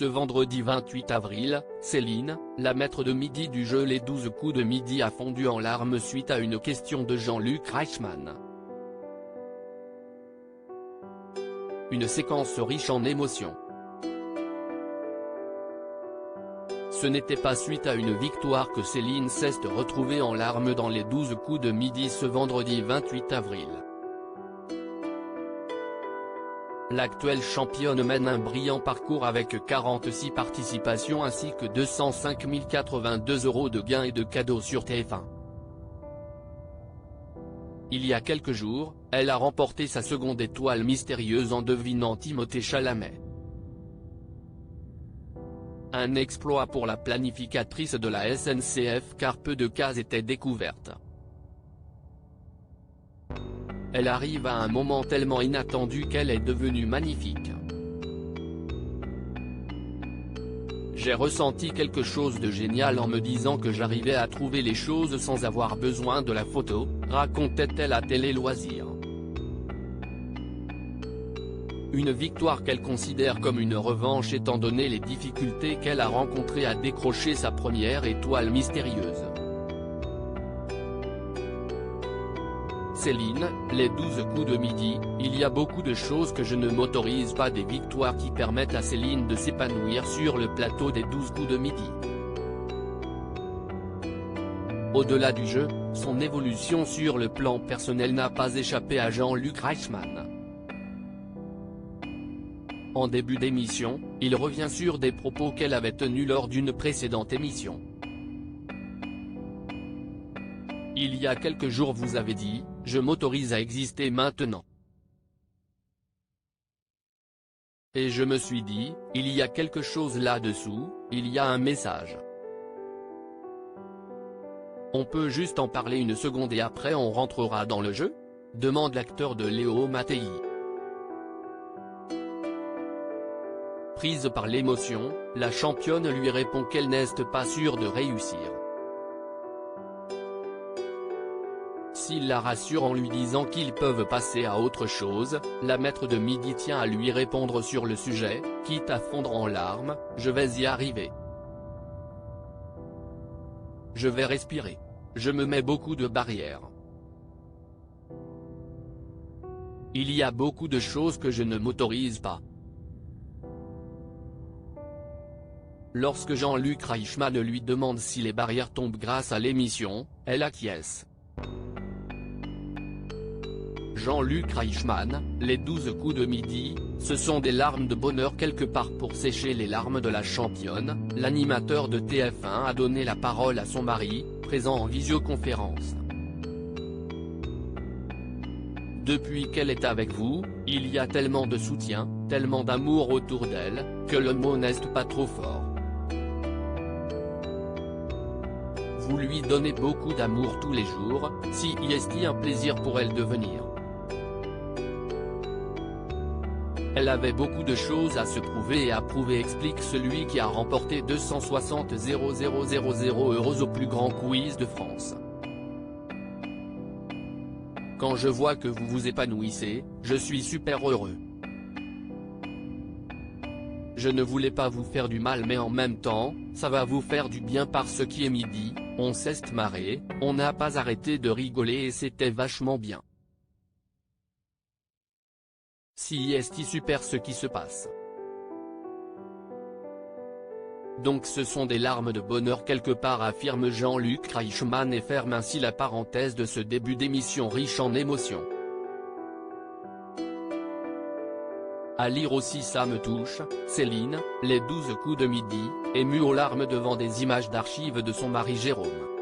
Ce vendredi 28 avril, Céline, la maître de midi du jeu Les 12 coups de midi a fondu en larmes suite à une question de Jean-Luc Reichmann. Une séquence riche en émotions. Ce n'était pas suite à une victoire que Céline s'est retrouvée en larmes dans les 12 coups de midi ce vendredi 28 avril. L'actuelle championne mène un brillant parcours avec 46 participations ainsi que 205 082 € de gains et de cadeaux sur TF1. Il y a quelques jours, elle a remporté sa seconde étoile mystérieuse en devinant Timothée Chalamet. Un exploit pour la planificatrice de la SNCF car peu de cases étaient découvertes. Elle arrive à un moment tellement inattendu qu'elle est devenue magnifique. J'ai ressenti quelque chose de génial en me disant que j'arrivais à trouver les choses sans avoir besoin de la photo, racontait-elle à Télé Loisirs. Une victoire qu'elle considère comme une revanche étant donné les difficultés qu'elle a rencontrées à décrocher sa première étoile mystérieuse. Céline, les 12 coups de midi, il y a beaucoup de choses que je ne m'autorise pas, des victoires qui permettent à Céline de s'épanouir sur le plateau des 12 coups de midi. Au-delà du jeu, son évolution sur le plan personnel n'a pas échappé à Jean-Luc Reichmann. En début d'émission, il revient sur des propos qu'elle avait tenus lors d'une précédente émission. Il y a quelques jours vous avez dit, je m'autorise à exister maintenant. Et je me suis dit, il y a quelque chose là-dessous, il y a un message. On peut juste en parler une seconde et après on rentrera dans le jeu ? Demande l'acteur de Léo Mattei. Prise par l'émotion, la championne lui répond qu'elle n'est pas sûre de réussir. S'il la rassure en lui disant qu'ils peuvent passer à autre chose, la maître de midi tient à lui répondre sur le sujet, quitte à fondre en larmes, je vais y arriver. Je vais respirer. Je me mets beaucoup de barrières. Il y a beaucoup de choses que je ne m'autorise pas. Lorsque Jean-Luc Reichmann lui demande si les barrières tombent grâce à l'émission, elle acquiesce. Jean-Luc Reichmann, les 12 coups de midi, ce sont des larmes de bonheur quelque part pour sécher les larmes de la championne. L'animateur de TF1 a donné la parole à son mari, présent en visioconférence. Depuis qu'elle est avec vous, il y a tellement de soutien, tellement d'amour autour d'elle, que le mot n'est pas trop fort. Vous lui donnez beaucoup d'amour tous les jours, si est un plaisir pour elle de venir. Elle avait beaucoup de choses à se prouver et à prouver, explique celui qui a remporté 260 000 € au plus grand quiz de France. Quand je vois que vous vous épanouissez, je suis super heureux. Je ne voulais pas vous faire du mal mais en même temps, ça va vous faire du bien parce qu'il est midi, on s'est marré, on n'a pas arrêté de rigoler et c'était vachement bien. Si est super ce qui se passe. Donc ce sont des larmes de bonheur quelque part, affirme Jean-Luc Reichmann et ferme ainsi la parenthèse de ce début d'émission riche en émotions. À lire aussi ça me touche, Céline, les 12 coups de midi, émue aux larmes devant des images d'archives de son mari Jérôme.